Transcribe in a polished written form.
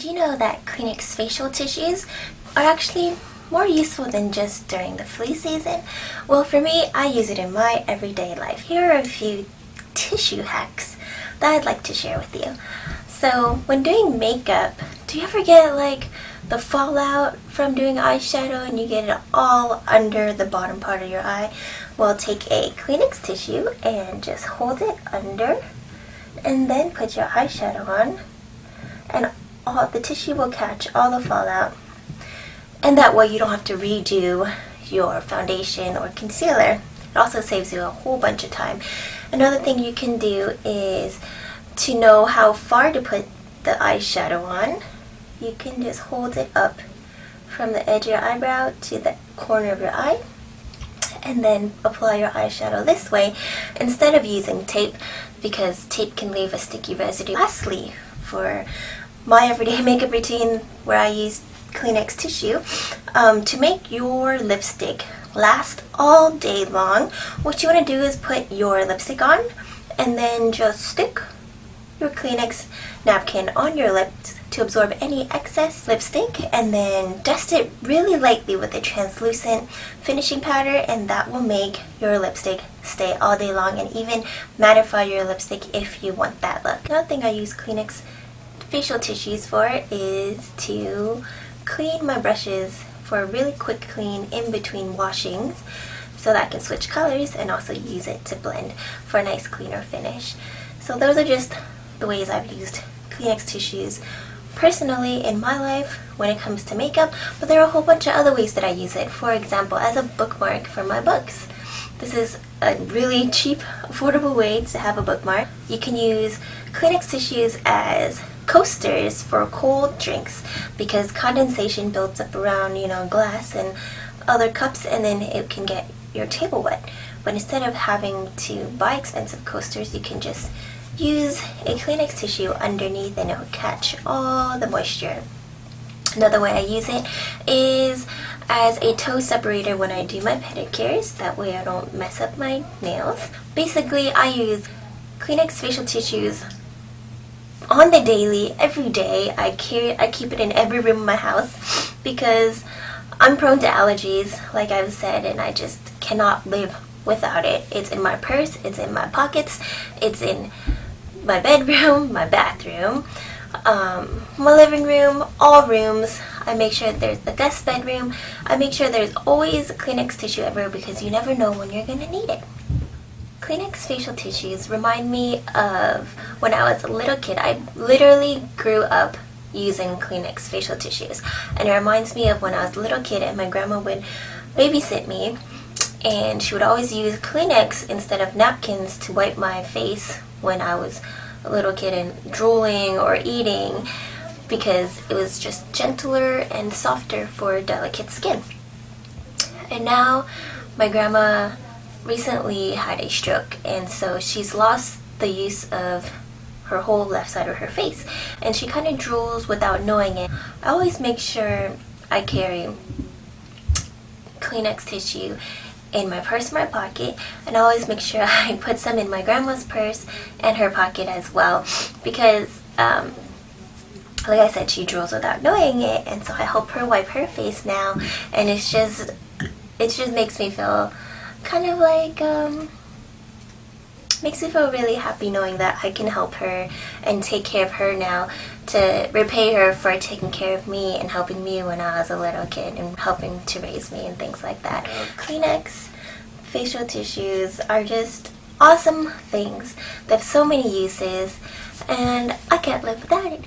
Do you know that Kleenex facial tissues are actually more useful than just during the flu season? Well, for me, I use it in my everyday life. Here are a few tissue hacks that I'd like to share with you. So, when doing makeup, do you ever get like the fallout from doing eyeshadow and you get it all under the bottom part of your eye? Well, take a Kleenex tissue and just hold it under and then put your eyeshadow on, and all the tissue will catch all the fallout, and that way you don't have to redo your foundation or concealer. It also saves you a whole bunch of time. Another thing you can do is to know how far to put the eyeshadow on. You can just hold it up from the edge of your eyebrow to the corner of your eye and then apply your eyeshadow this way instead of using tape, because tape can leave a sticky residue. Lastly, for my everyday makeup routine where I use Kleenex tissue, to make your lipstick last all day long, what you want to do is put your lipstick on and then just stick your Kleenex napkin on your lips to absorb any excess lipstick, and then dust it really lightly with a translucent finishing powder, and that will make your lipstick stay all day long and even mattify your lipstick if you want that look. Another thing I use Kleenex facial tissues for is to clean my brushes for a really quick clean in between washings, so that I can switch colors and also use it to blend for a nice cleaner finish. So those are just the ways I've used Kleenex tissues personally in my life when it comes to makeup, but there are a whole bunch of other ways that I use it. For example, as a bookmark for my books. This is a really cheap, affordable way to have a bookmark. You can use Kleenex tissues as coasters for cold drinks, because condensation builds up around, glass and other cups, and then it can get your table wet. But instead of having to buy expensive coasters, you can just use a Kleenex tissue underneath and it will catch all the moisture. Another way I use it is as a toe separator when I do my pedicures. That way I don't mess up my nails. Basically, I use Kleenex facial tissues on the daily, every day. I keep it in every room of my house because I'm prone to allergies, like I've said, and I just cannot live without it. It's in my purse, it's in my pockets, it's in my bedroom, my bathroom, my living room, all rooms. I make sure there's the guest bedroom. I make sure there's always Kleenex tissue everywhere because you never know when you're going to need it. Kleenex facial tissues remind me of when I was a little kid. I literally grew up using Kleenex facial tissues, and it reminds me of when I was a little kid and my grandma would babysit me, and she would always use Kleenex instead of napkins to wipe my face when I was a little kid and drooling or eating, because it was just gentler and softer for delicate skin. And now my grandma recently had a stroke, and so she's lost the use of her whole left side of her face, and she kind of drools without knowing it. I always make sure I carry Kleenex tissue in my purse, my pocket, and I always make sure I put some in my grandma's purse and her pocket as well, because like I said, she drools without knowing it, and so I help her wipe her face now, and it just makes me feel kind of like makes me feel really happy knowing that I can help her and take care of her now, to repay her for taking care of me and helping me when I was a little kid and helping to raise me and things like that. Kleenex facial tissues are just awesome things. They have so many uses, and I can't live without it.